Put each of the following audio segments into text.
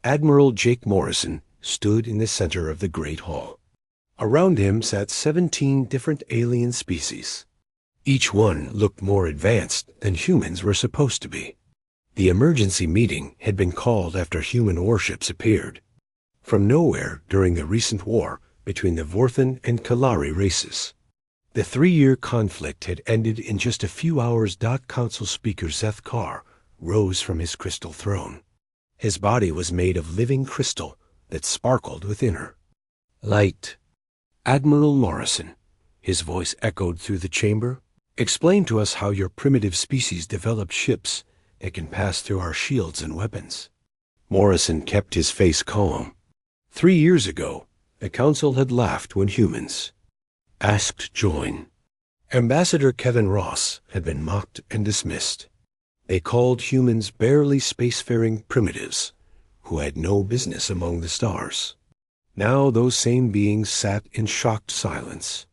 Admiral Jake Morrison stood in the center of the Great Hall. Around him sat 17 different alien species. Each one looked more advanced than humans were supposed to be. The emergency meeting had been called after human warships appeared from nowhere during the recent war between the Vorthan and Kalari races. The 3-year conflict had ended in just a few hours. Council Speaker Zeth Kar rose from his crystal throne. His body was made of living crystal that sparkled within her. Light. Admiral Morrison, his voice echoed through the chamber, explain to us how your primitive species developed ships that can pass through our shields and weapons. Morrison kept his face calm. 3 years ago, the council had laughed when humans asked join. Ambassador Kevin Ross had been mocked and dismissed. They called humans barely spacefaring primitives who had no business among the stars. Now those same beings sat in shocked silence.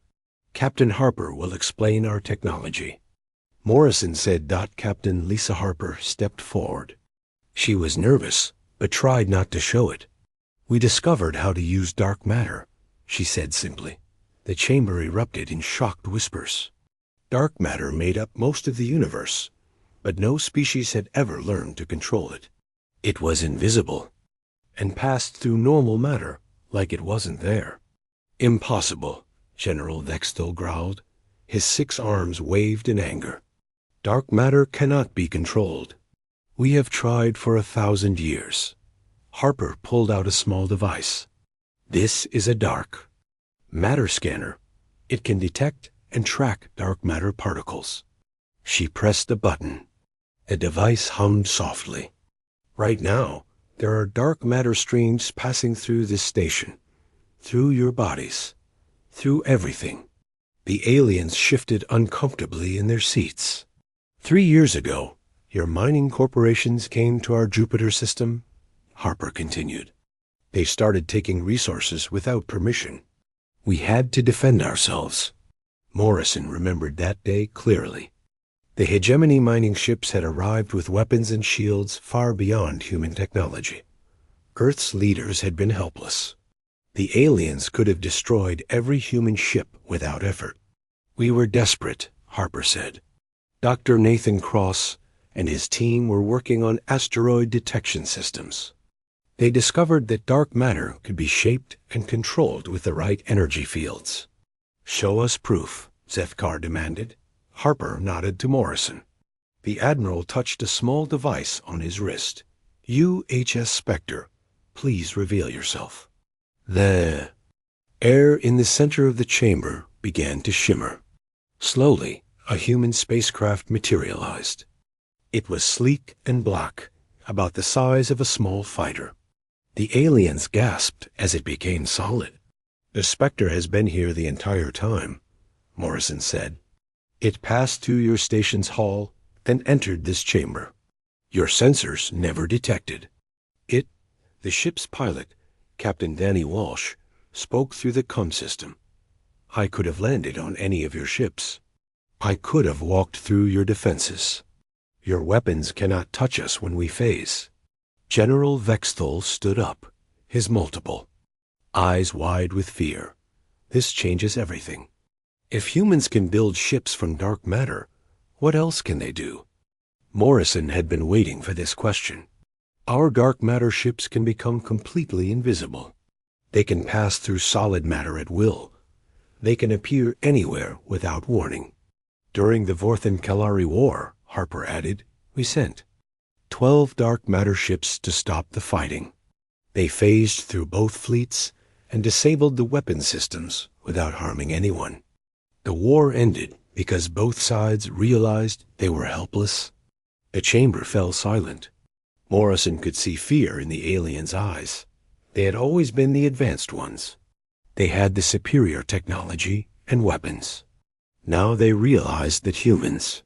Captain Harper will explain our technology. Morrison said. Captain Lisa Harper stepped forward. She was nervous, but tried not to show it. We discovered how to use dark matter, she said simply. The chamber erupted in shocked whispers. Dark matter made up most of the universe, but no species had ever learned to control it. It was invisible and passed through normal matter like it wasn't there. Impossible, General Vexthal growled. His 6 arms waved in anger. Dark matter cannot be controlled. We have tried for 1,000 years. Harper pulled out a small device. This is a dark matter scanner. It can detect and track dark matter particles. She pressed the button. A device hummed softly. Right now, there are dark matter streams passing through this station, through your bodies, through everything. The aliens shifted uncomfortably in their seats. 3 years ago, your mining corporations came to our Jupiter system, Harper continued. They started taking resources without permission. We had to defend ourselves. Morrison remembered that day clearly. The hegemony mining ships had arrived with weapons and shields far beyond human technology. Earth's leaders had been helpless. The aliens could have destroyed every human ship without effort. We were desperate, Harper said. Dr. Nathan Cross and his team were working on asteroid detection systems. They discovered that dark matter could be shaped and controlled with the right energy fields. Show us proof, Zeth Kar demanded. Harper nodded to Morrison. The Admiral touched a small device on his wrist. You, HS Spectre, please reveal yourself. The air in the center of the chamber began to shimmer. Slowly, a human spacecraft materialized. It was sleek and black, about the size of a small fighter. The aliens gasped as it became solid. The Spectre has been here the entire time, Morrison said. It passed through your station's hall, then entered this chamber. Your sensors never detected it. The ship's pilot, Captain Danny Walsh, spoke through the comm system. I could have landed on any of your ships. I could have walked through your defenses. Your weapons cannot touch us when we phase. General Vexthal stood up, his multiple, eyes wide with fear. This changes everything. If humans can build ships from dark matter, what else can they do? Morrison had been waiting for this question. Our dark matter ships can become completely invisible. They can pass through solid matter at will. They can appear anywhere without warning. During the Vorthan-Kalari War, Harper added, we sent 12 dark matter ships to stop the fighting. They phased through both fleets and disabled the weapon systems without harming anyone. The war ended because both sides realized they were helpless. The chamber fell silent. Morrison could see fear in the aliens' eyes. They had always been the advanced ones. They had the superior technology and weapons. Now they realized that humans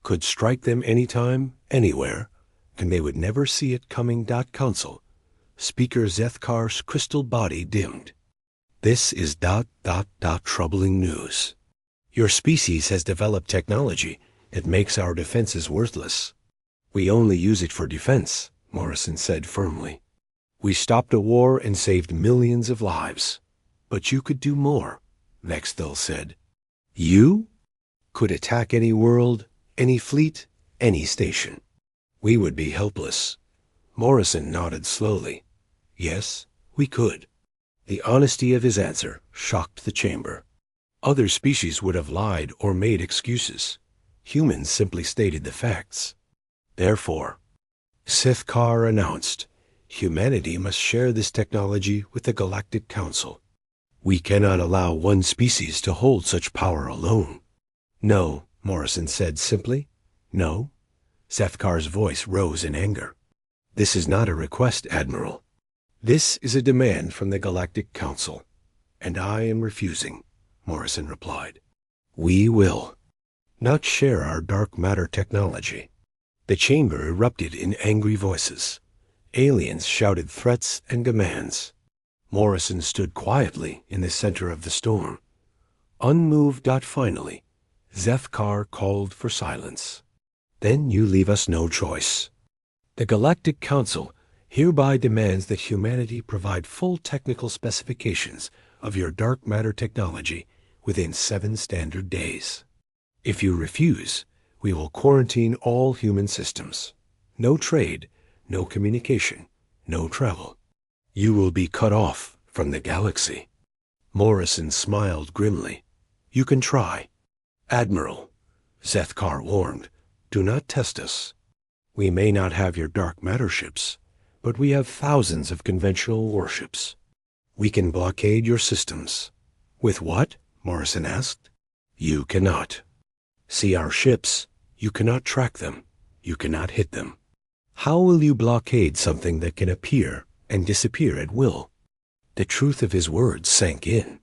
could strike them anytime, anywhere, and they would never see it coming. Council. Speaker Zeth Kar's crystal body dimmed. This is ... troubling news. Your species has developed technology that makes our defenses worthless. We only use it for defense, Morrison said firmly. We stopped a war and saved millions of lives. But you could do more, Vexthel said. You could attack any world, any fleet, any station. We would be helpless. Morrison nodded slowly. Yes, we could. The honesty of his answer shocked the chamber. Other species would have lied or made excuses. Humans simply stated the facts. Therefore, Sithkar announced, humanity must share this technology with the Galactic Council. We cannot allow one species to hold such power alone. No, Morrison said simply. No. Sethkar's voice rose in anger. This is not a request, Admiral. This is a demand from the Galactic Council, and I am refusing, Morrison replied. We will not share our dark matter technology. The chamber erupted in angry voices. Aliens shouted threats and demands. Morrison stood quietly in the center of the storm. Unmoved. Finally, Sethkar called for silence. Then you leave us no choice. The Galactic Council hereby demands that humanity provide full technical specifications of your dark matter technology within 7 standard days. If you refuse, we will quarantine all human systems. No trade, no communication, no travel. You will be cut off from the galaxy. Morrison smiled grimly. You can try. Admiral, Sethkar warned, do not test us. We may not have your dark matter ships, but we have thousands of conventional warships. We can blockade your systems. With what? Morrison asked. You cannot. See our ships. You cannot track them. You cannot hit them. How will you blockade something that can appear and disappear at will? The truth of his words sank in.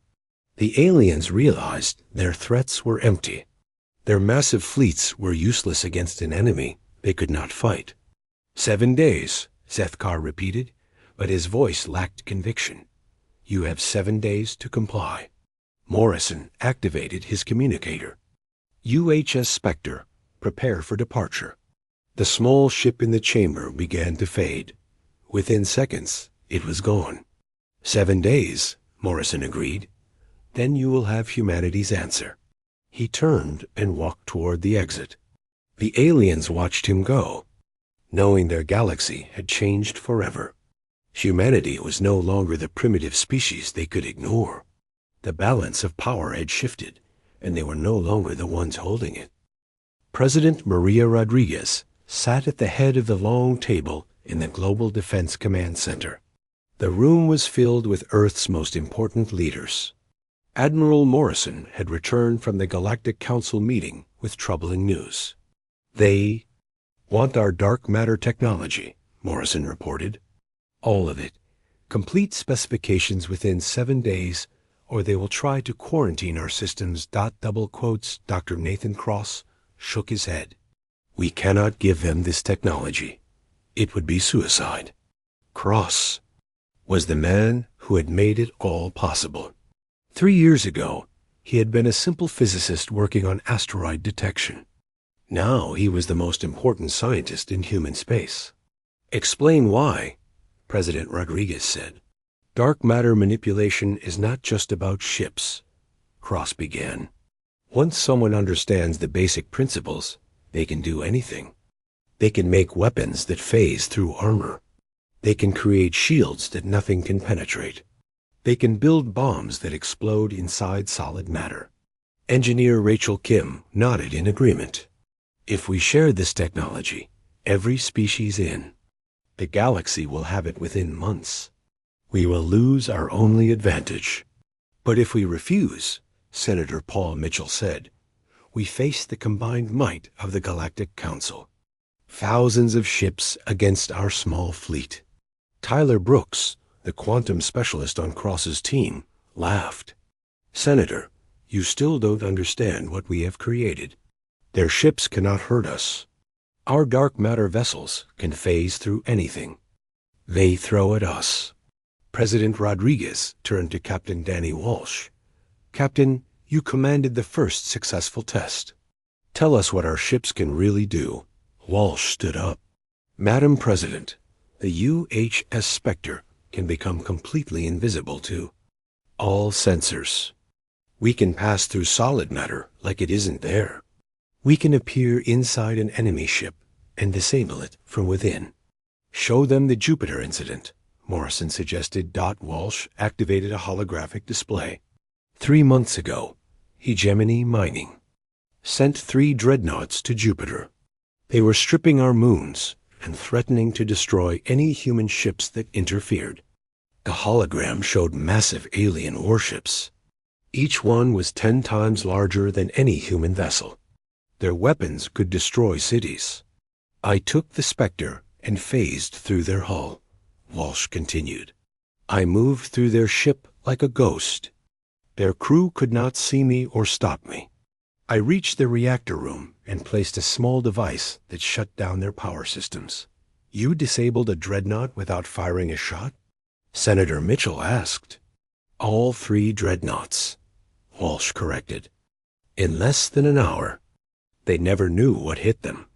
The aliens realized their threats were empty. Their massive fleets were useless against an enemy they could not fight. 7 days, Sethkar repeated, but his voice lacked conviction. You have 7 days to comply. Morrison activated his communicator. UHS Spectre, prepare for departure. The small ship in the chamber began to fade. Within seconds, it was gone. 7 days, Morrison agreed. Then you will have humanity's answer. He turned and walked toward the exit. The aliens watched him go, knowing their galaxy had changed forever. Humanity was no longer the primitive species they could ignore. The balance of power had shifted, and they were no longer the ones holding it. President Maria Rodriguez sat at the head of the long table in the Global Defense Command Center. The room was filled with Earth's most important leaders. Admiral Morrison had returned from the Galactic Council meeting with troubling news. They want our dark matter technology, Morrison reported. All of it. Complete specifications within 7 days, or they will try to quarantine our systems. Dr. Nathan Cross shook his head. We cannot give them this technology. It would be suicide. Cross was the man who had made it all possible. 3 years ago, he had been a simple physicist working on asteroid detection. Now he was the most important scientist in human space. Explain why, President Rodriguez said. Dark matter manipulation is not just about ships, Cross began. Once someone understands the basic principles, they can do anything. They can make weapons that phase through armor. They can create shields that nothing can penetrate. They can build bombs that explode inside solid matter. Engineer Rachel Kim nodded in agreement. If we share this technology, every species in the galaxy will have it within months. We will lose our only advantage. But if we refuse, Senator Paul Mitchell said, we face the combined might of the Galactic Council. Thousands of ships against our small fleet. Tyler Brooks, the quantum specialist on Cross's team, laughed. Senator, you still don't understand what we have created. Their ships cannot hurt us. Our dark matter vessels can phase through anything. They throw at us. President Rodriguez turned to Captain Danny Walsh. Captain, you commanded the first successful test. Tell us what our ships can really do. Walsh stood up. Madam President, The UHS Spectre can become completely invisible to all sensors. We can pass through solid matter like it isn't there. We can appear inside an enemy ship and disable it from within. Show them the Jupiter incident, Morrison suggested. Walsh activated a holographic display. 3 months ago, Hegemony Mining sent 3 dreadnoughts to Jupiter. They were stripping our moons and threatening to destroy any human ships that interfered. The hologram showed massive alien warships. Each one was 10 times larger than any human vessel. Their weapons could destroy cities. I took the Spectre and phased through their hull, Walsh continued. I moved through their ship like a ghost. Their crew could not see me or stop me. I reached the reactor room and placed a small device that shut down their power systems. You disabled a dreadnought without firing a shot? Senator Mitchell asked. All 3 dreadnoughts, Walsh corrected. In less than an hour. They never knew what hit them.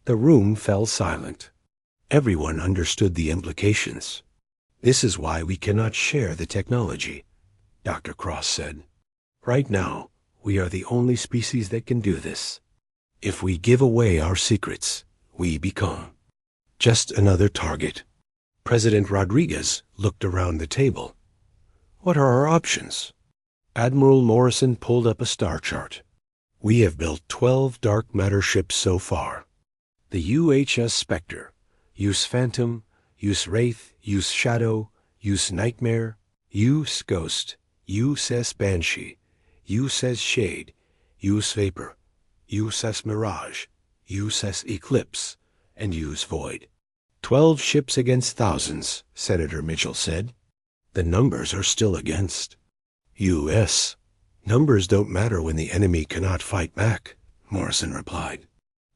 The room fell silent. Everyone understood the implications. This is why we cannot share the technology, Dr. Cross said. Right now, we are the only species that can do this. If we give away our secrets, we become just another target. President Rodriguez looked around the table. What are our options? Admiral Morrison pulled up a star chart. We have built 12 dark matter ships so far. The UHS Spectre, Use Phantom, Use Wraith, Use Shadow, Use Nightmare, Use Ghost, Use Banshee, Use Shade, Use Vapor, Use Mirage, Use Eclipse, and Use Void. 12 ships against thousands, Senator Mitchell said. The numbers are still against U.S. Numbers don't matter when the enemy cannot fight back, Morrison replied.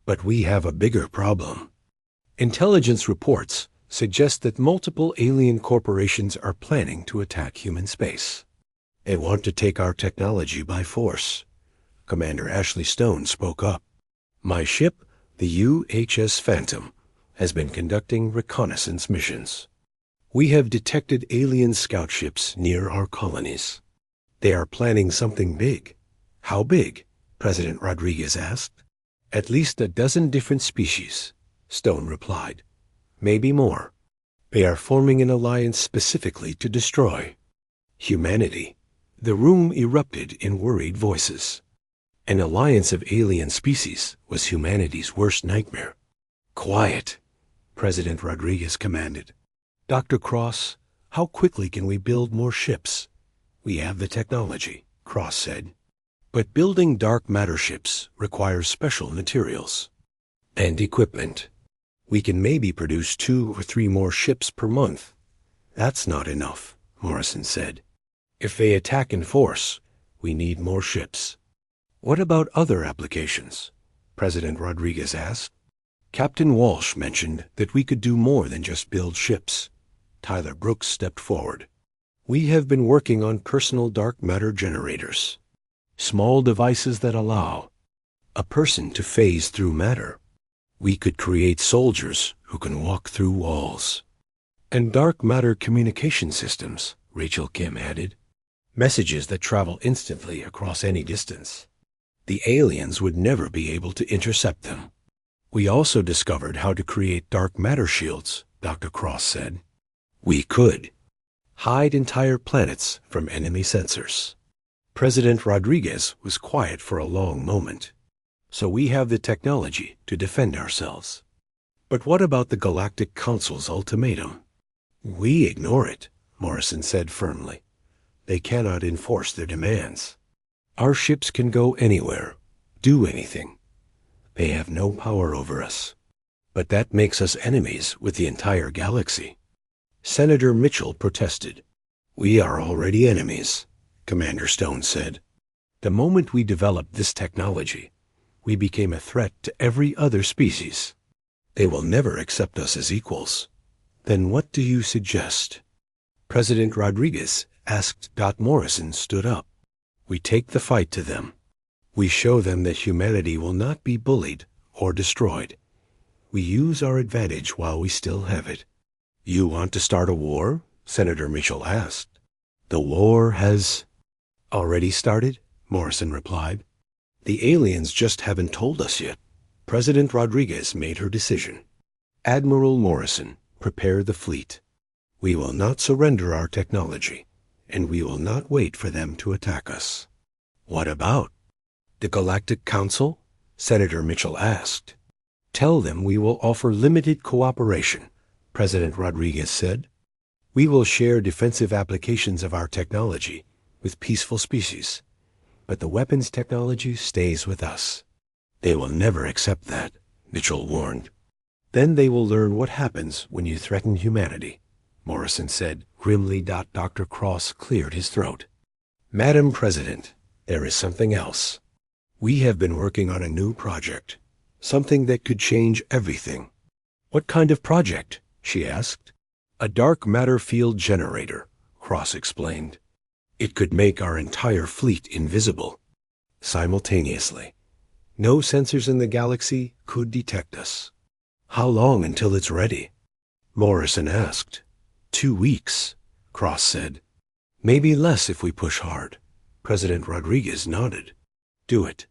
But we have a bigger problem. Intelligence reports suggest that multiple alien corporations are planning to attack human space. They want to take our technology by force. Commander Ashley Stone spoke up. My ship, the UHS Phantom, has been conducting reconnaissance missions. We have detected alien scout ships near our colonies. They are planning something big. How big? President Rodriguez asked. At least a dozen different species, Stone replied. Maybe more. They are forming an alliance specifically to destroy humanity. The room erupted in worried voices. An alliance of alien species was humanity's worst nightmare. Quiet, President Rodriguez commanded. Dr. Cross, how quickly can we build more ships? We have the technology, Cross said. But building dark matter ships requires special materials and equipment. We can maybe produce 2 or 3 more ships per month. That's not enough, Morrison said. If they attack in force, we need more ships. What about other applications? President Rodriguez asked. Captain Walsh mentioned that we could do more than just build ships. Tyler Brooks stepped forward. We have been working on personal dark matter generators. Small devices that allow a person to phase through matter. We could create soldiers who can walk through walls. And dark matter communication systems, Rachel Kim added. Messages that travel instantly across any distance. The aliens would never be able to intercept them. We also discovered how to create dark matter shields, Dr. Cross said. We could hide entire planets from enemy sensors. President Rodriguez was quiet for a long moment. So we have the technology to defend ourselves. But what about the Galactic Council's ultimatum? We ignore it, Morrison said firmly. They cannot enforce their demands. Our ships can go anywhere, do anything. They have no power over us. But that makes us enemies with the entire galaxy. Senator Mitchell protested. We are already enemies, Commander Stone said. The moment we developed this technology, we became a threat to every other species. They will never accept us as equals. Then what do you suggest? President Rodriguez asked. Morrison stood up. We take the fight to them. We show them that humanity will not be bullied or destroyed. We use our advantage while we still have it. You want to start a war? Senator Mitchell asked. The war has already started, Morrison replied. The aliens just haven't told us yet. President Rodriguez made her decision. Admiral Morrison, prepare the fleet. We will not surrender our technology, and we will not wait for them to attack us. What about the Galactic Council? Senator Mitchell asked. Tell them we will offer limited cooperation, President Rodriguez said. We will share defensive applications of our technology with peaceful species, but the weapons technology stays with us. They will never accept that, Mitchell warned. Then they will learn what happens when you threaten humanity, Morrison said grimly. Dr. Cross cleared his throat. Madam President, there is something else. We have been working on a new project, something that could change everything. What kind of project? She asked. A dark matter field generator, Cross explained. It could make our entire fleet invisible. Simultaneously. No sensors in the galaxy could detect us. How long until it's ready? Morrison asked. 2 weeks, Cross said. Maybe less if we push hard. President Rodriguez nodded. Do it.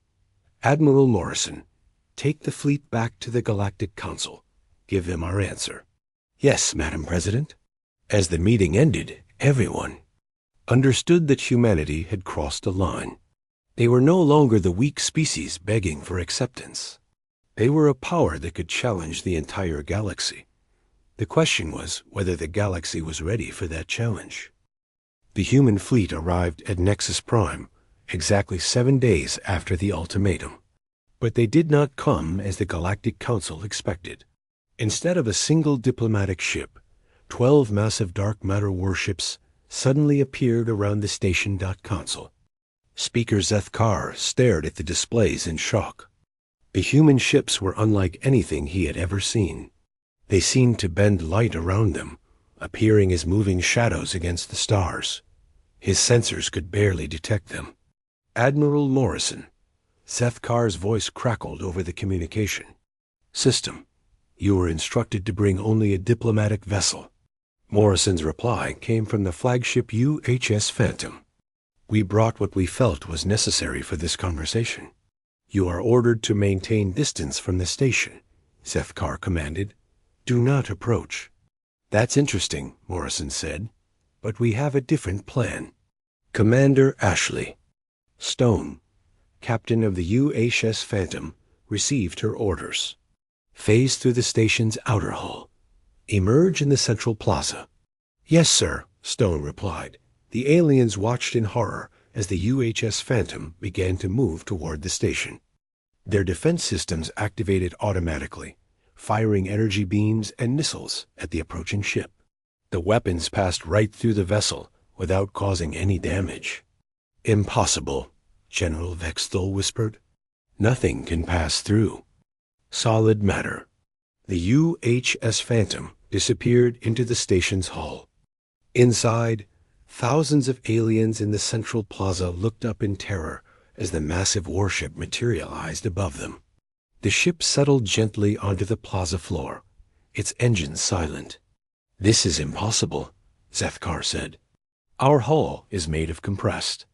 Admiral Morrison, take the fleet back to the Galactic Council. Give them our answer. Yes, Madam President. As the meeting ended, everyone understood that humanity had crossed a line. They were no longer the weak species begging for acceptance. They were a power that could challenge the entire galaxy. The question was whether the galaxy was ready for that challenge. The human fleet arrived at Nexus Prime exactly 7 days after the ultimatum. But they did not come as the Galactic Council expected. Instead of a single diplomatic ship, 12 massive dark matter warships suddenly appeared around the station. Console. Speaker Zeth Carr stared at the displays in shock. The human ships were unlike anything he had ever seen. They seemed to bend light around them, appearing as moving shadows against the stars. His sensors could barely detect them. Admiral Morrison. Zeth Carr's voice crackled over the communication. System, you were instructed to bring only a diplomatic vessel. Morrison's reply came from the flagship UHS Phantom. We brought what we felt was necessary for this conversation. You are ordered to maintain distance from the station, Zeth Carr commanded. Do not approach. That's interesting, Morrison said, but we have a different plan. Commander Ashley. Stone, captain of the UHS Phantom, received her orders. Phase through the station's outer hull. Emerge in the central plaza. Yes, sir, Stone replied. The aliens watched in horror as the UHS Phantom began to move toward the station. Their defense systems activated automatically, firing energy beams and missiles at the approaching ship. The weapons passed right through the vessel without causing any damage. Impossible, General Vexthal whispered. Nothing can pass through. Solid matter. The UHS Phantom disappeared into the station's hull. Inside, thousands of aliens in the central plaza looked up in terror as the massive warship materialized above them. The ship settled gently onto the plaza floor, its engines silent. This is impossible, Zeth Carr said. Our hull is made of compressed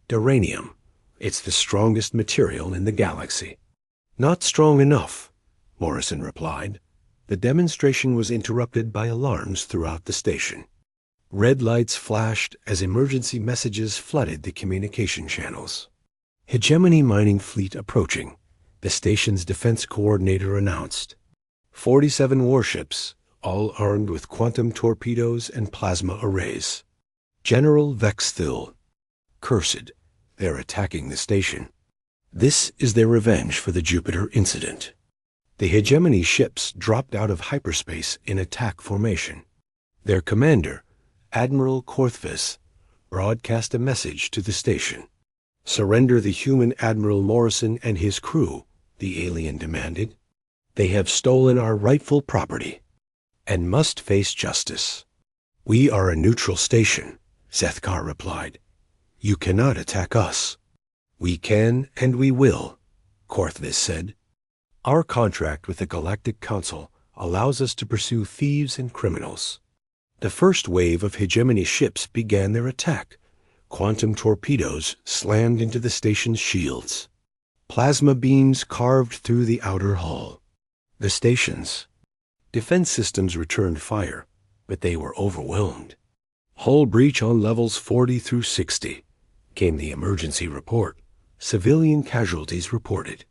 duranium. It's the strongest material in the galaxy. Not strong enough, Morrison replied. The demonstration was interrupted by alarms throughout the station. Red lights flashed as emergency messages flooded the communication channels. Hegemony mining fleet approaching, the station's defense coordinator announced. 47 warships, all armed with quantum torpedoes and plasma arrays. General Vexthal. Cursed, they're attacking the station. This is their revenge for the Jupiter incident. The Hegemony ships dropped out of hyperspace in attack formation. Their commander, Admiral Korthvis, broadcast a message to the station. Surrender the human Admiral Morrison and his crew, the alien demanded. They have stolen our rightful property and must face justice. We are a neutral station, Zeth Carr replied. You cannot attack us. We can and we will, Korthvis said. Our contract with the Galactic Council allows us to pursue thieves and criminals. The first wave of hegemony ships began their attack. Quantum torpedoes slammed into the station's shields. Plasma beams carved through the outer hull. The station's defense systems returned fire, but they were overwhelmed. Hull breach on levels 40 through 60, came the emergency report. Civilian casualties reported.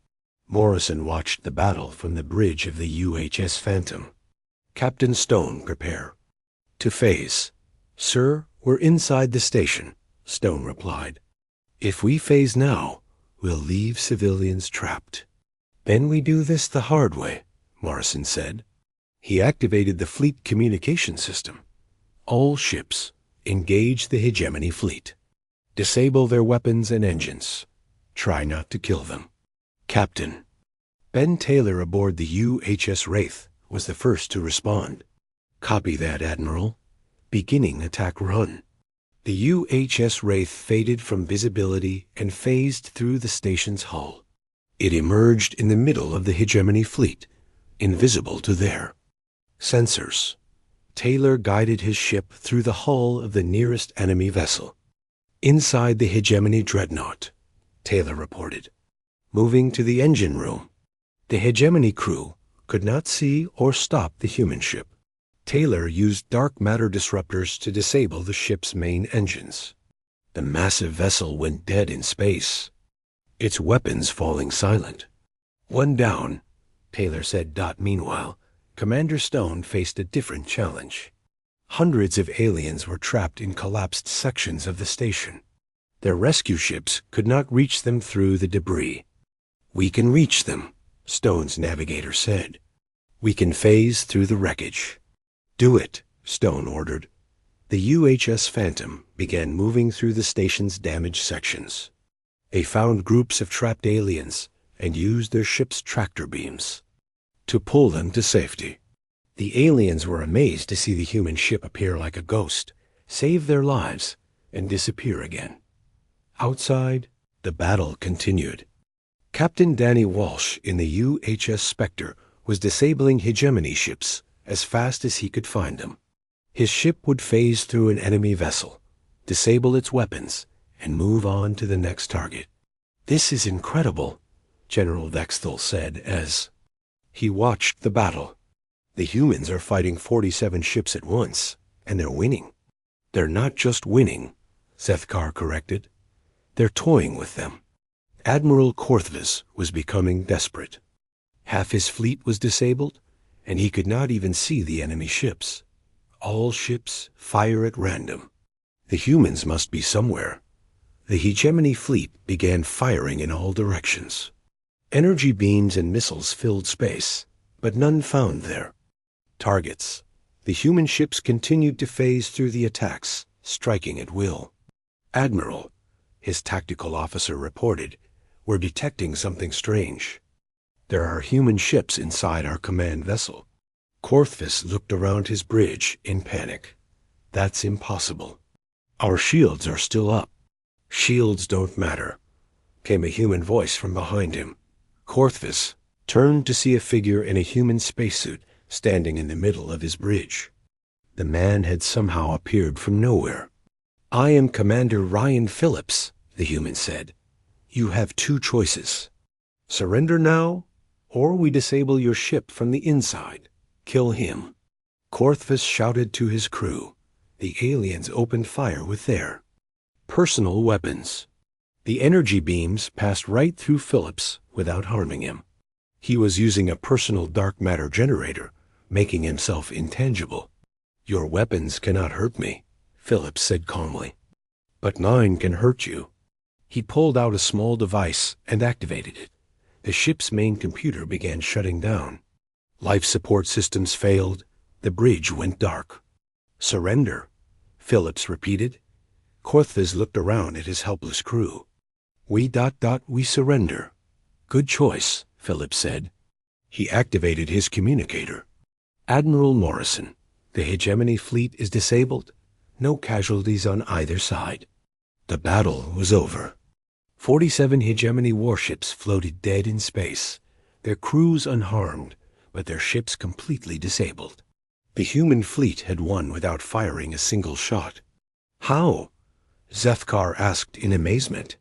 Morrison watched the battle from the bridge of the UHS Phantom. Captain Stone, prepare. To phase. Sir, we're inside the station, Stone replied. If we phase now, we'll leave civilians trapped. Then we do this the hard way, Morrison said. He activated the fleet communication system. All ships, engage the hegemony fleet. Disable their weapons and engines. Try not to kill them. Captain. Ben Taylor aboard the UHS Wraith was the first to respond. Copy that, Admiral. Beginning attack run. The UHS Wraith faded from visibility and phased through the station's hull. It emerged in the middle of the hegemony fleet, invisible to their sensors. Taylor guided his ship through the hull of the nearest enemy vessel. Inside the hegemony dreadnought, Taylor reported. Moving to the engine room. The hegemony crew could not see or stop the human ship. Taylor used dark matter disruptors to disable the ship's main engines. The massive vessel went dead in space, its weapons falling silent. One down, Taylor said. Meanwhile, Commander Stone faced a different challenge. Hundreds of aliens were trapped in collapsed sections of the station. Their rescue ships could not reach them through the debris. We can reach them, Stone's navigator said. We can phase through the wreckage. Do it, Stone ordered. The UHS Phantom began moving through the station's damaged sections. They found groups of trapped aliens and used their ship's tractor beams to pull them to safety. The aliens were amazed to see the human ship appear like a ghost, save their lives, and disappear again. Outside, the battle continued. Captain Danny Walsh in the UHS Spectre was disabling hegemony ships as fast as he could find them. His ship would phase through an enemy vessel, disable its weapons, and move on to the next target. This is incredible, General Vexthal said as he watched the battle. The humans are fighting 47 ships at once, and they're winning. They're not just winning, Sethkar corrected. They're toying with them. Admiral Korthvis was becoming desperate. Half his fleet was disabled, and he could not even see the enemy ships. All ships fire at random. The humans must be somewhere. The hegemony fleet began firing in all directions. Energy beams and missiles filled space, but none found their targets. The human ships continued to phase through the attacks, striking at will. Admiral, his tactical officer reported, we're detecting something strange. There are human ships inside our command vessel. Korthvis looked around his bridge in panic. That's impossible. Our shields are still up. Shields don't matter, came a human voice from behind him. Korthvis turned to see a figure in a human spacesuit standing in the middle of his bridge. The man had somehow appeared from nowhere. I am Commander Ryan Phillips, the human said. You have two choices. Surrender now, or we disable your ship from the inside. Kill him. Korthvis shouted to his crew. The aliens opened fire with their personal weapons. The energy beams passed right through Phillips without harming him. He was using a personal dark matter generator, making himself intangible. Your weapons cannot hurt me, Phillips said calmly. But mine can hurt you. He pulled out a small device and activated it. The ship's main computer began shutting down. Life support systems failed. The bridge went dark. Surrender, Phillips repeated. Korthvis looked around at his helpless crew. We surrender. Good choice, Phillips said. He activated his communicator. Admiral Morrison, the hegemony fleet is disabled. No casualties on either side. The battle was over. 47 hegemony warships floated dead in space, their crews unharmed, but their ships completely disabled. The human fleet had won without firing a single shot. How? Zethkar asked in amazement.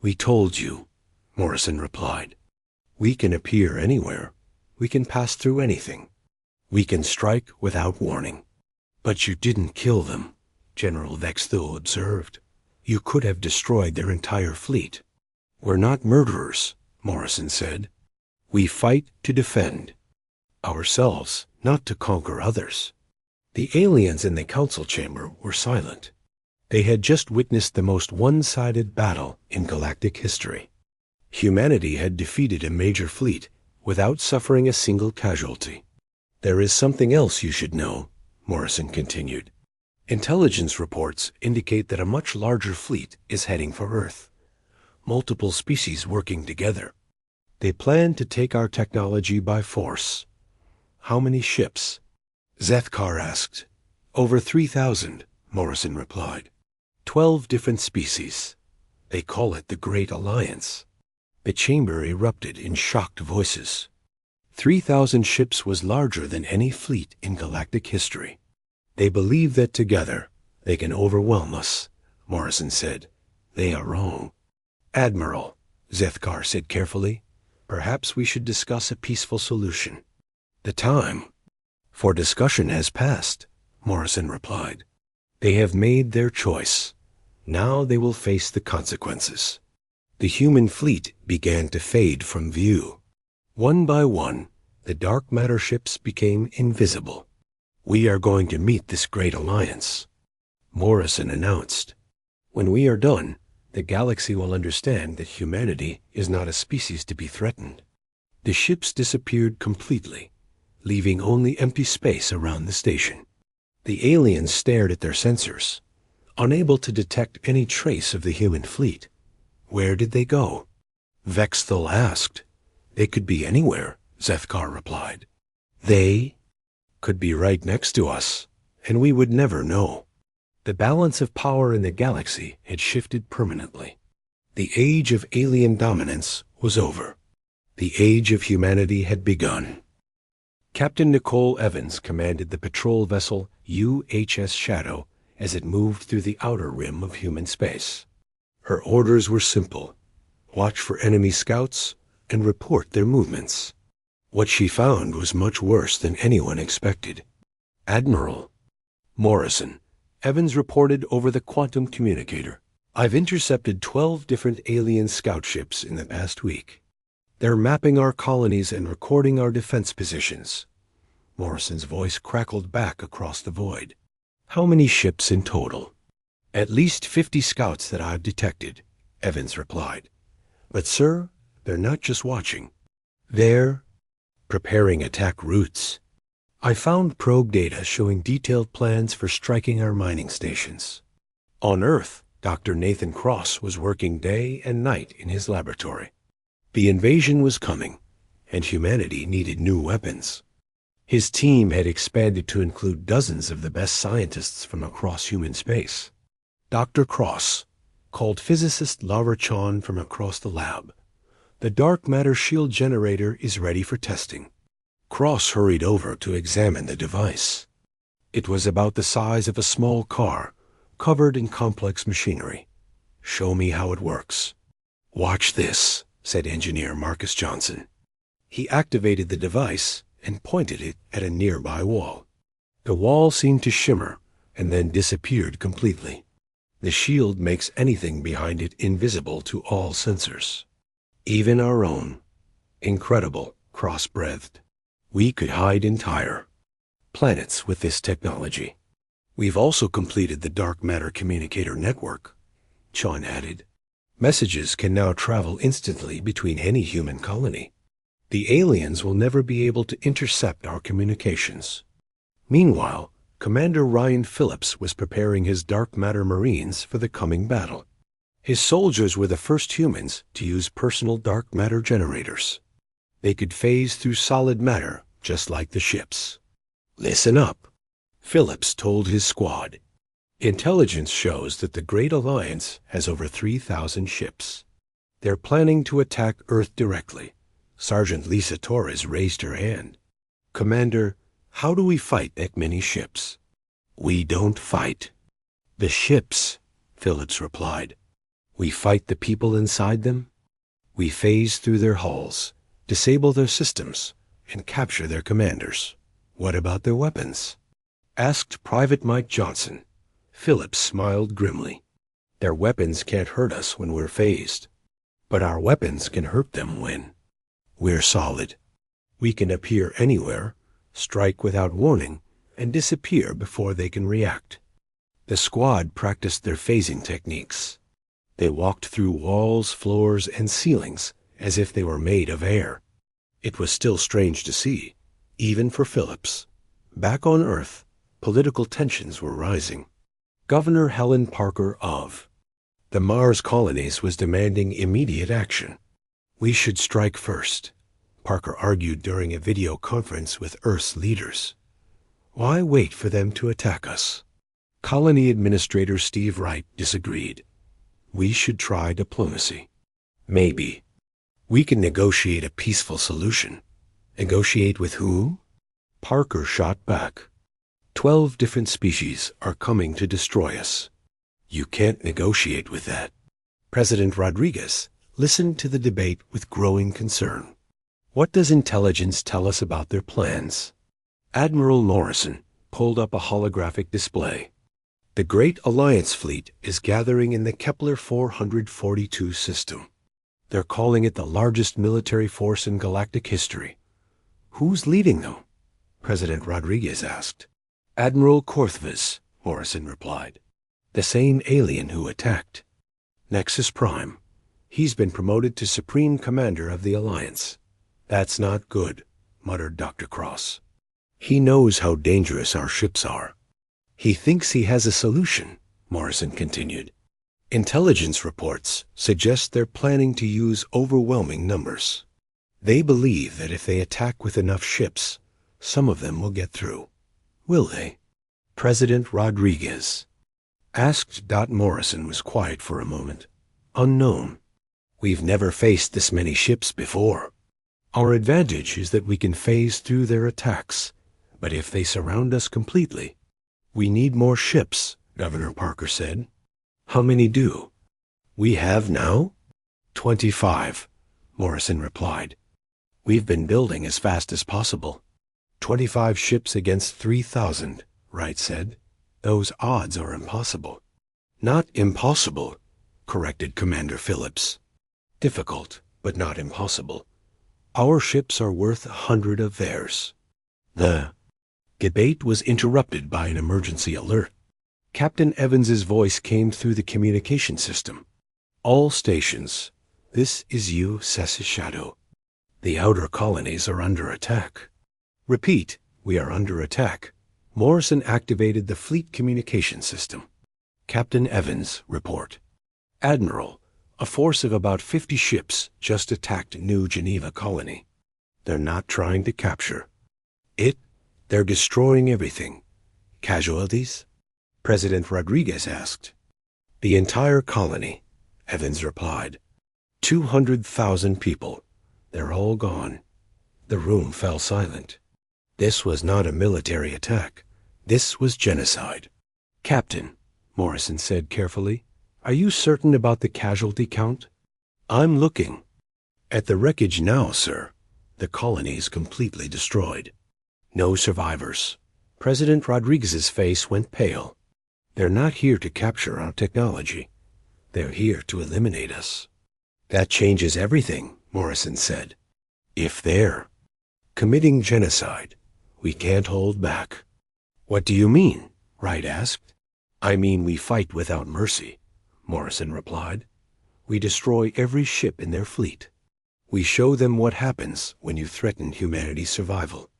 We told you, Morrison replied. We can appear anywhere. We can pass through anything. We can strike without warning. But you didn't kill them, General Vexthul observed. You could have destroyed their entire fleet. We're not murderers, Morrison said. We fight to defend ourselves, not to conquer others. The aliens in the council chamber were silent. They had just witnessed the most one-sided battle in galactic history. Humanity had defeated a major fleet without suffering a single casualty. There is something else you should know, Morrison continued. Intelligence reports indicate that a much larger fleet is heading for Earth. Multiple species working together. They plan to take our technology by force. How many ships? Zethkar asked. Over 3,000, Morrison replied. 12 different species. They call it the Great Alliance. The chamber erupted in shocked voices. 3,000 ships was larger than any fleet in galactic history. They believe that together they can overwhelm us, Morrison said. They are wrong. Admiral, Zethkar said carefully, perhaps we should discuss a peaceful solution. The time for discussion has passed, Morrison replied. They have made their choice. Now they will face the consequences. The human fleet began to fade from view. One by one, the dark matter ships became invisible. We are going to meet this great alliance, Morrison announced. When we are done, the galaxy will understand that humanity is not a species to be threatened. The ships disappeared completely, leaving only empty space around the station. The aliens stared at their sensors, unable to detect any trace of the human fleet. Where did they go? Vexthul asked. They could be anywhere, Zethkar replied. They could be right next to us, and we would never know. The balance of power in the galaxy had shifted permanently. The age of alien dominance was over. The age of humanity had begun. Captain Nicole Evans commanded the patrol vessel UHS Shadow as it moved through the outer rim of human space. Her orders were simple. Watch for enemy scouts and report their movements. What she found was much worse than anyone expected. Admiral Morrison, Evans reported over the quantum communicator. I've intercepted 12 different alien scout ships in the past week. They're mapping our colonies and recording our defense positions. Morrison's voice crackled back across the void. How many ships in total? At least 50 scouts that I've detected, Evans replied. But sir, they're not just watching. They're preparing attack routes. I found probe data showing detailed plans for striking our mining stations. On Earth, Dr. Nathan Cross was working day and night in his laboratory. The invasion was coming, and humanity needed new weapons. His team had expanded to include dozens of the best scientists from across human space. Dr. Cross called physicist Lara Chan from across the lab. The dark matter shield generator is ready for testing. Cross hurried over to examine the device. It was about the size of a small car, covered in complex machinery. Show me how it works. Watch this, said engineer Marcus Johnson. He activated the device and pointed it at a nearby wall. The wall seemed to shimmer and then disappeared completely. The shield makes anything behind it invisible to all sensors. Even our own. Incredible, Cross breathed. We could hide entire planets with this technology. We've also completed the dark matter communicator network, Chan added. Messages can now travel instantly between any human colony. The aliens will never be able to intercept our communications. Meanwhile, Commander Ryan Phillips was preparing his dark matter marines for the coming battle. His soldiers were the first humans to use personal dark matter generators. They could phase through solid matter just like the ships. Listen up, Phillips told his squad. Intelligence shows that the Great Alliance has over 3,000 ships. They're planning to attack Earth directly. Sergeant Lisa Torres raised her hand. Commander, how do we fight that many ships? We don't fight the ships, Phillips replied. We fight the people inside them. We phase through their hulls, disable their systems, and capture their commanders. What about their weapons? Asked Private Mike Johnson. Phillips smiled grimly. Their weapons can't hurt us when we're phased, but our weapons can hurt them when we're solid. We can appear anywhere, strike without warning, and disappear before they can react. The squad practiced their phasing techniques. They walked through walls, floors, and ceilings as if they were made of air. It was still strange to see, even for Phillips. Back on Earth, political tensions were rising. Governor Helen Parker of the Mars colonies was demanding immediate action. We should strike first, Parker argued during a video conference with Earth's leaders. Why wait for them to attack us? Colony Administrator Steve Wright disagreed. We should try diplomacy. Maybe. We can negotiate a peaceful solution. Negotiate with who? Parker shot back. 12 different species are coming to destroy us. You can't negotiate with that. President Rodriguez listened to the debate with growing concern. What does intelligence tell us about their plans? Admiral Norrison pulled up a holographic display. The Great Alliance Fleet is gathering in the Kepler 442 system. They're calling it the largest military force in galactic history. Who's leading them? President Rodriguez asked. Admiral Korthvis, Morrison replied. The same alien who attacked. Nexus Prime. He's been promoted to Supreme Commander of the Alliance. That's not good, muttered Dr. Cross. He knows how dangerous our ships are. He thinks he has a solution, Morrison continued. Intelligence reports suggest they're planning to use overwhelming numbers. They believe that if they attack with enough ships, some of them will get through. Will they? President Rodriguez asked. Morrison was quiet for a moment. Unknown. We've never faced this many ships before. Our advantage is that we can phase through their attacks, but if they surround us completely, we need more ships, Governor Parker said. How many do we have now? 25, Morrison replied. We've been building as fast as possible. 25 ships against 3,000, Wright said. Those odds are impossible. Not impossible, corrected Commander Phillips. Difficult, but not impossible. Our ships are worth 100 of theirs. The debate was interrupted by an emergency alert. Captain Evans's voice came through the communication system. All stations, this is USS Shadow. The outer colonies are under attack. Repeat, we are under attack. Morrison activated the fleet communication system. Captain Evans, report. Admiral, a force of about 50 ships just attacked New Geneva colony. They're not trying to capture it. They're destroying everything. Casualties? President Rodriguez asked. The entire colony, Evans replied. 200,000 people. They're all gone. The room fell silent. This was not a military attack. This was genocide. Captain, Morrison said carefully, are you certain about the casualty count? I'm looking at the wreckage now, sir. The colony is completely destroyed. No survivors. President Rodriguez's face went pale. They're not here to capture our technology. They're here to eliminate us. That changes everything, Morrison said. If they're committing genocide, we can't hold back. What do you mean? Wright asked. I mean we fight without mercy, Morrison replied. We destroy every ship in their fleet. We show them what happens when you threaten humanity's survival.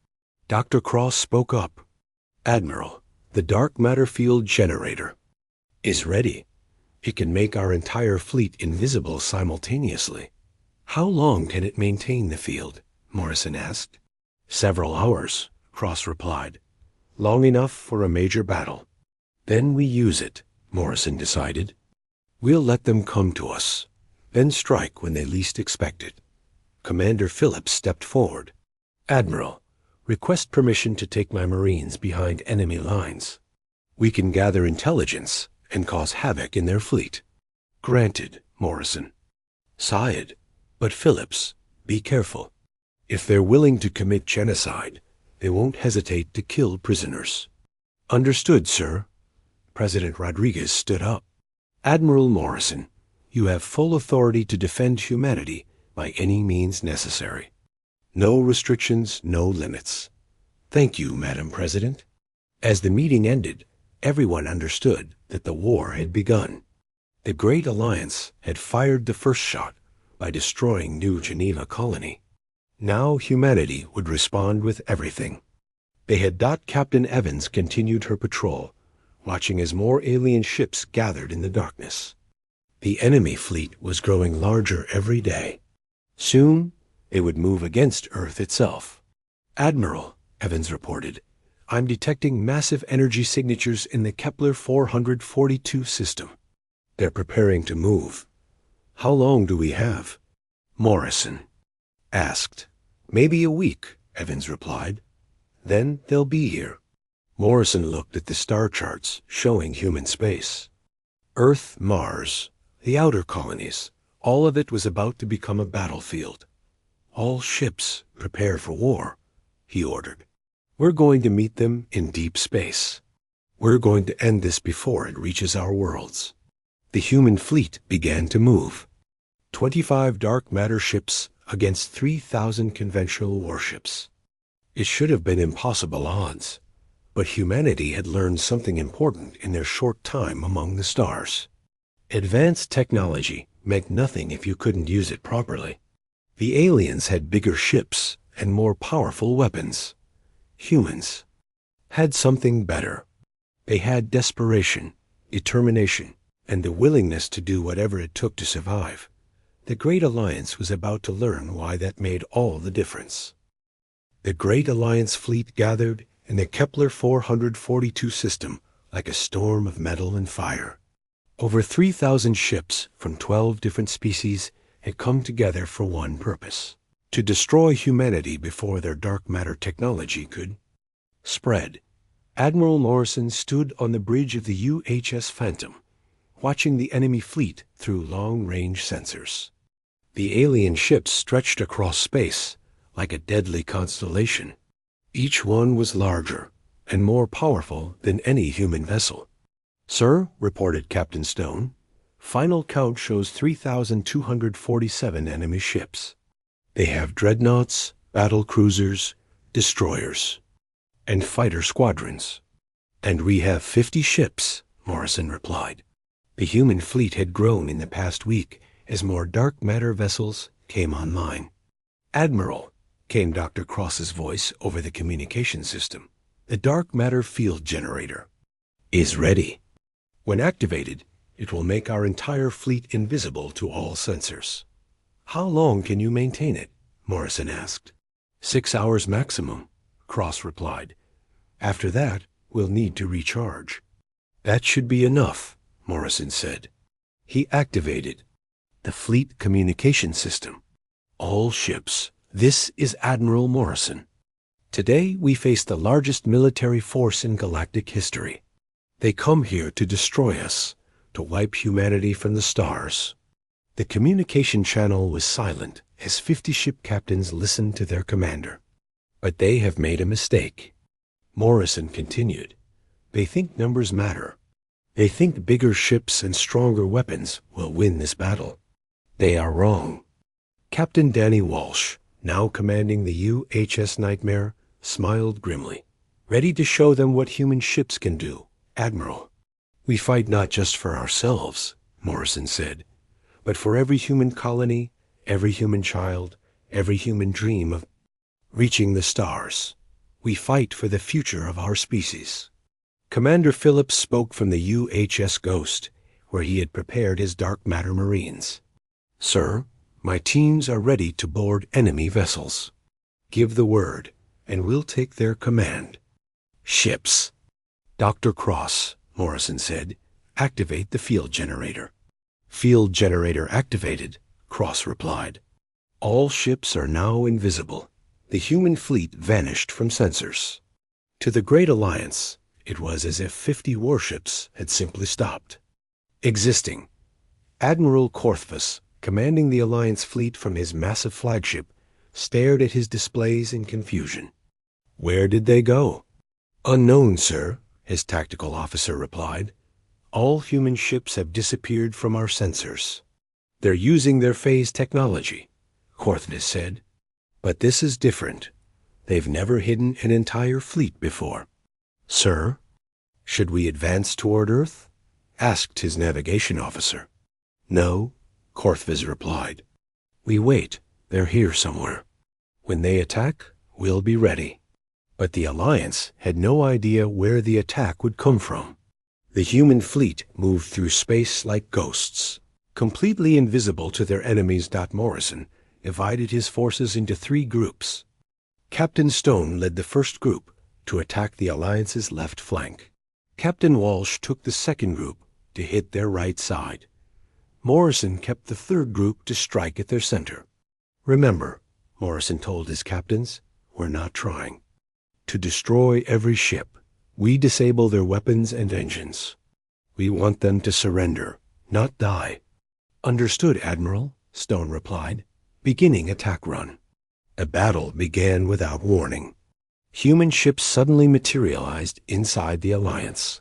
Dr. Cross spoke up. Admiral, the dark matter field generator is ready. It can make our entire fleet invisible simultaneously. How long can it maintain the field? Morrison asked. Several hours, Cross replied. Long enough for a major battle. Then we use it, Morrison decided. We'll let them come to us, then strike when they least expect it. Commander Phillips stepped forward. Admiral, Request permission to take my Marines behind enemy lines. We can gather intelligence and cause havoc in their fleet. Granted, Morrison. Sighed, but Phillips, be careful. If they're willing to commit genocide, they won't hesitate to kill prisoners. Understood, sir. President Rodriguez stood up. Admiral Morrison, you have full authority to defend humanity by any means necessary. No restrictions, no limits. Thank you, Madam President. As the meeting ended, everyone understood that the war had begun. The Great Alliance had fired the first shot by destroying New Geneva Colony. Now humanity would respond with everything. They had Captain Evans continued her patrol, watching as more alien ships gathered in the darkness. The enemy fleet was growing larger every day. Soon, it would move against Earth itself. Admiral, Evans reported, I'm detecting massive energy signatures in the Kepler 442 system. They're preparing to move. How long do we have? Morrison asked. Maybe a week, Evans replied. Then they'll be here. Morrison looked at the star charts showing human space. Earth, Mars, the outer colonies, all of it was about to become a battlefield. All ships prepare for war, he ordered. We're going to meet them in deep space. We're going to end this before it reaches our worlds. The human fleet began to move. 25 dark matter ships against 3,000 conventional warships. It should have been impossible odds, but humanity had learned something important in their short time among the stars. Advanced technology meant nothing if you couldn't use it properly. The aliens had bigger ships and more powerful weapons. Humans had something better. They had desperation, determination, and the willingness to do whatever it took to survive. The Great Alliance was about to learn why that made all the difference. The Great Alliance fleet gathered in the Kepler 442 system like a storm of metal and fire. Over 3,000 ships from 12 different species had come together for one purpose: to destroy humanity before their dark matter technology could spread. Admiral Morrison stood on the bridge of the UHS Phantom, watching the enemy fleet through long-range sensors. The alien ships stretched across space like a deadly constellation. Each one was larger and more powerful than any human vessel. Sir, reported Captain Stone, final count shows 3,247 enemy ships. They have dreadnoughts, battle cruisers, destroyers, and fighter squadrons. And we have 50 ships, Morrison replied. The human fleet had grown in the past week as more dark matter vessels came online. Admiral, came Dr. Cross's voice over the communication system, the dark matter field generator is ready. When activated, it will make our entire fleet invisible to all sensors. How long can you maintain it? Morrison asked. 6 hours maximum, Cross replied. After that, we'll need to recharge. That should be enough, Morrison said. He activated the fleet communication system. All ships, this is Admiral Morrison. Today we face the largest military force in galactic history. They come here to destroy us, to wipe humanity from the stars. The communication channel was silent as 50 ship captains listened to their commander. But they have made a mistake. Morrison continued. They think numbers matter. They think bigger ships and stronger weapons will win this battle. They are wrong. Captain Danny Walsh, now commanding the UHS Nightmare, smiled grimly. Ready to show them what human ships can do, Admiral. We fight not just for ourselves, Morrison said, but for every human colony, every human child, every human dream of reaching the stars. We fight for the future of our species. Commander Phillips spoke from the UHS Ghost, where he had prepared his dark matter Marines. Sir, my teams are ready to board enemy vessels. Give the word, and we'll take their command. Ships. Dr. Cross, Morrison said, activate the field generator. Field generator activated, Cross replied. All ships are now invisible. The human fleet vanished from sensors. To the Great Alliance, it was as if 50 warships had simply stopped existing. Admiral Korthvis, commanding the Alliance fleet from his massive flagship, stared at his displays in confusion. Where did they go? Unknown, sir, his tactical officer replied. All human ships have disappeared from our sensors. They're using their phase technology, Korthvis said. But this is different. They've never hidden an entire fleet before. Sir, should we advance toward Earth? Asked his navigation officer. No, Korthvis replied. We wait. They're here somewhere. When they attack, we'll be ready. But the Alliance had no idea where the attack would come from. The human fleet moved through space like ghosts. Completely invisible to their enemies, Morrison divided his forces into 3 groups. Captain Stone led the first group to attack the Alliance's left flank. Captain Walsh took the second group to hit their right side. Morrison kept the third group to strike at their center. Remember, Morrison told his captains, we're not trying to destroy every ship. We disable their weapons and engines. We want them to surrender, not die. Understood, Admiral, Stone replied, beginning attack run. A battle began without warning. Human ships suddenly materialized inside the Alliance.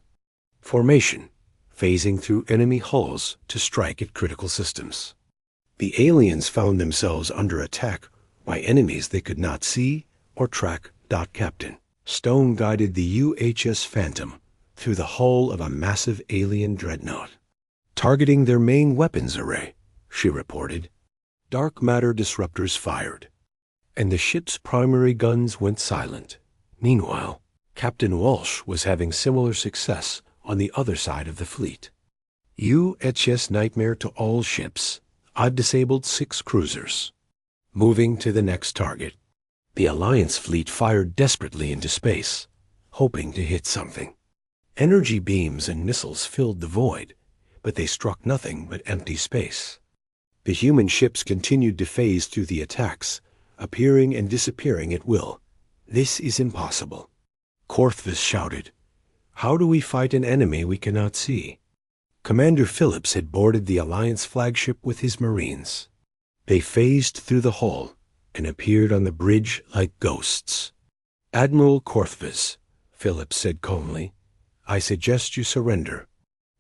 Formation, phasing through enemy hulls to strike at critical systems. The aliens found themselves under attack by enemies they could not see or track. Captain Stone guided the UHS Phantom through the hull of a massive alien dreadnought, targeting their main weapons array, she reported. Dark matter disruptors fired, and the ship's primary guns went silent. Meanwhile, Captain Walsh was having similar success on the other side of the fleet. UHS Nightmare to all ships. I've disabled 6 cruisers. Moving to the next target. The Alliance fleet fired desperately into space, hoping to hit something. Energy beams and missiles filled the void, but they struck nothing but empty space. The human ships continued to phase through the attacks, appearing and disappearing at will. This is impossible. Korthvis shouted. How do we fight an enemy we cannot see? Commander Phillips had boarded the Alliance flagship with his Marines. They phased through the hull and appeared on the bridge like ghosts. Admiral Korthvis, Phillips said calmly, I suggest you surrender.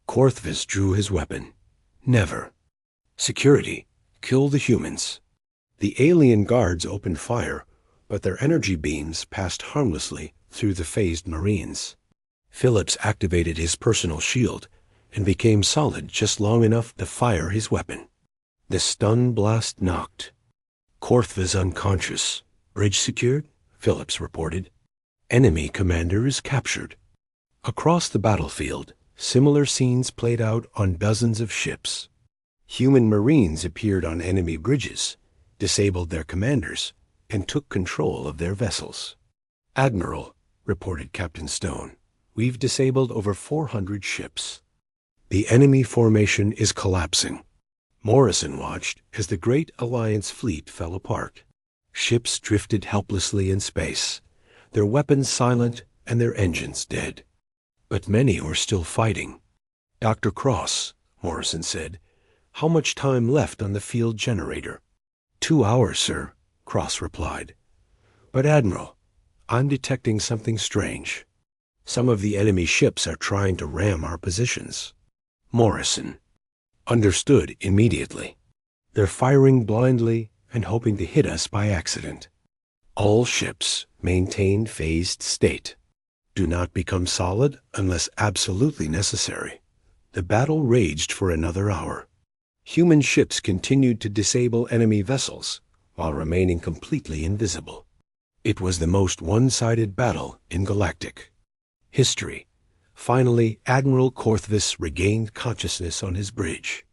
Korthvis drew his weapon. Never. Security, kill the humans. The alien guards opened fire, but their energy beams passed harmlessly through the phased Marines. Phillips activated his personal shield and became solid just long enough to fire his weapon. The stun blast knocked. Korthvis unconscious. Bridge secured, Phillips reported. Enemy commander is captured. Across the battlefield, similar scenes played out on dozens of ships. Human Marines appeared on enemy bridges, disabled their commanders, and took control of their vessels. Admiral, reported Captain Stone, we've disabled over 400 ships. The enemy formation is collapsing. Morrison watched as the Great Alliance fleet fell apart. Ships drifted helplessly in space, their weapons silent and their engines dead. But many were still fighting. Dr. Cross, Morrison said, how much time left on the field generator? 2 hours, sir, Cross replied. But Admiral, I'm detecting something strange. Some of the enemy ships are trying to ram our positions. Morrison. Understood immediately. They're firing blindly and hoping to hit us by accident. All ships maintain phased state. Do not become solid unless absolutely necessary. The battle raged for another hour. Human ships continued to disable enemy vessels while remaining completely invisible. It was the most one-sided battle in Galactic history. Finally, Admiral Korthvis regained consciousness on his bridge.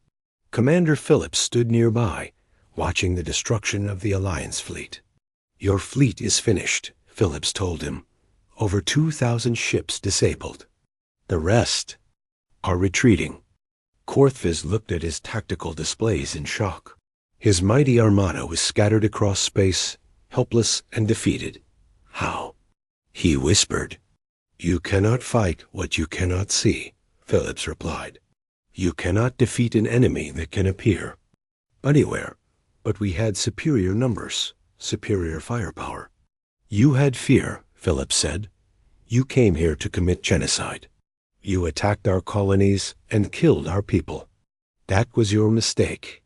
Commander Phillips stood nearby, watching the destruction of the Alliance fleet. Your fleet is finished, Phillips told him. Over 2,000 ships disabled. The rest are retreating. Korthvis looked at his tactical displays in shock. His mighty armada was scattered across space, helpless and defeated. How? He whispered. You cannot fight what you cannot see, Phillips replied. You cannot defeat an enemy that can appear anywhere, but we had superior numbers, superior firepower. You had fear, Phillips said. You came here to commit genocide. You attacked our colonies and killed our people. That was your mistake.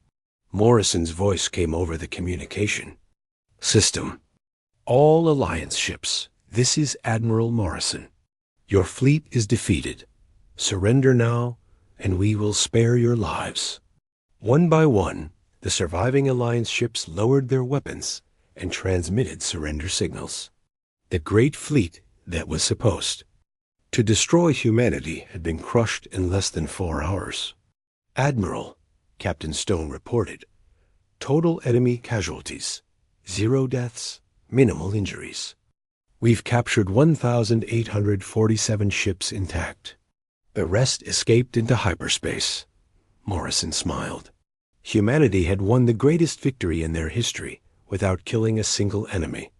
Morrison's voice came over the communication system. All Alliance ships, this is Admiral Morrison. Your fleet is defeated. Surrender now, and we will spare your lives. One by one, the surviving Alliance ships lowered their weapons and transmitted surrender signals. The great fleet that was supposed to destroy humanity had been crushed in less than 4 hours. Admiral, Captain Stone reported, total enemy casualties, 0 deaths, minimal injuries. We've captured 1,847 ships intact. The rest escaped into hyperspace. Morrison smiled. Humanity had won the greatest victory in their history without killing a single enemy.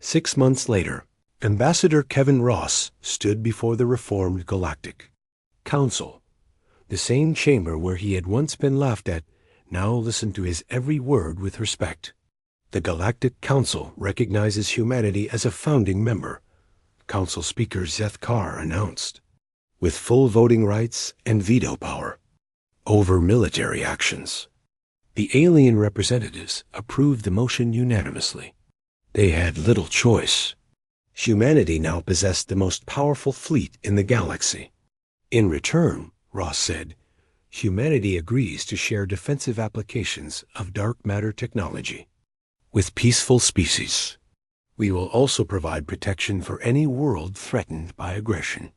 6 months later, Ambassador Kevin Ross stood before the reformed Galactic Council. The same chamber where he had once been laughed at now listened to his every word with respect. The Galactic Council recognizes humanity as a founding member, Council Speaker Zeth Kar announced, with full voting rights and veto power over military actions. The alien representatives approved the motion unanimously. They had little choice. Humanity now possessed the most powerful fleet in the galaxy. In return, Ross said, humanity agrees to share defensive applications of dark matter technology with peaceful species. We will also provide protection for any world threatened by aggression.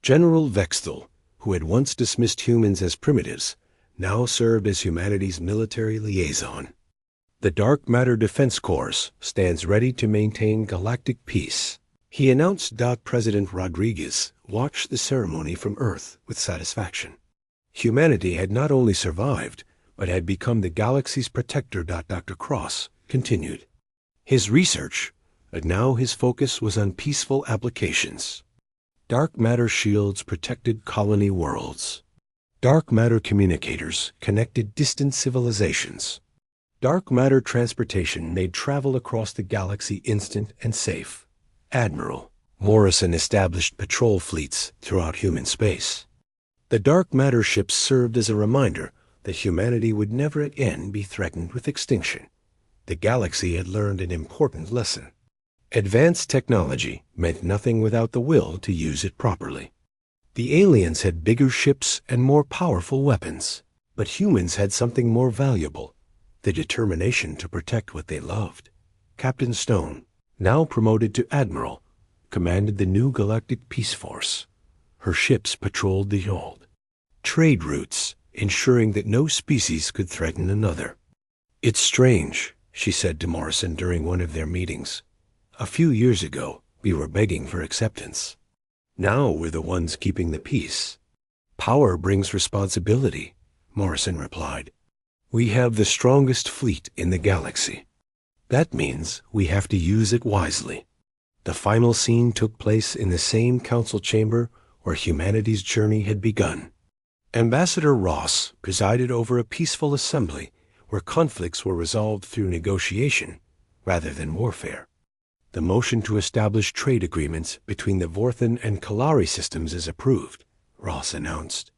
General Vexthal, who had once dismissed humans as primitives, now served as humanity's military liaison. The Dark Matter Defense Corps stands ready to maintain galactic peace, he announced. President Rodriguez watched the ceremony from Earth with satisfaction. Humanity had not only survived, but had become the galaxy's protector. Dr. Cross continued his research, but now his focus was on peaceful applications. Dark matter shields protected colony worlds. Dark matter communicators connected distant civilizations. Dark matter transportation made travel across the galaxy instant and safe. Admiral Morrison established patrol fleets throughout human space. The dark matter ships served as a reminder that humanity would never again be threatened with extinction. The galaxy had learned an important lesson. Advanced technology meant nothing without the will to use it properly. The aliens had bigger ships and more powerful weapons, but humans had something more valuable: the determination to protect what they loved. Captain Stone, now promoted to Admiral, commanded the new Galactic Peace Force. Her ships patrolled the old trade routes, ensuring that no species could threaten another. It's strange, she said to Morrison during one of their meetings. A few years ago, we were begging for acceptance. Now we're the ones keeping the peace. Power brings responsibility, Morrison replied. We have the strongest fleet in the galaxy. That means we have to use it wisely. The final scene took place in the same council chamber where humanity's journey had begun. Ambassador Ross presided over a peaceful assembly where conflicts were resolved through negotiation rather than warfare. The motion to establish trade agreements between the Vorthan and Kalari systems is approved, Ross announced.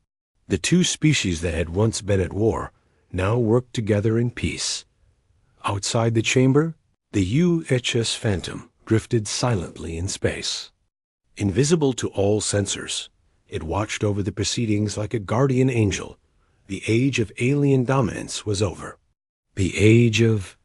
The two species that had once been at war now worked together in peace. Outside the chamber, the UHS Phantom drifted silently in space. Invisible to all sensors, it watched over the proceedings like a guardian angel. The age of alien dominance was over. The age of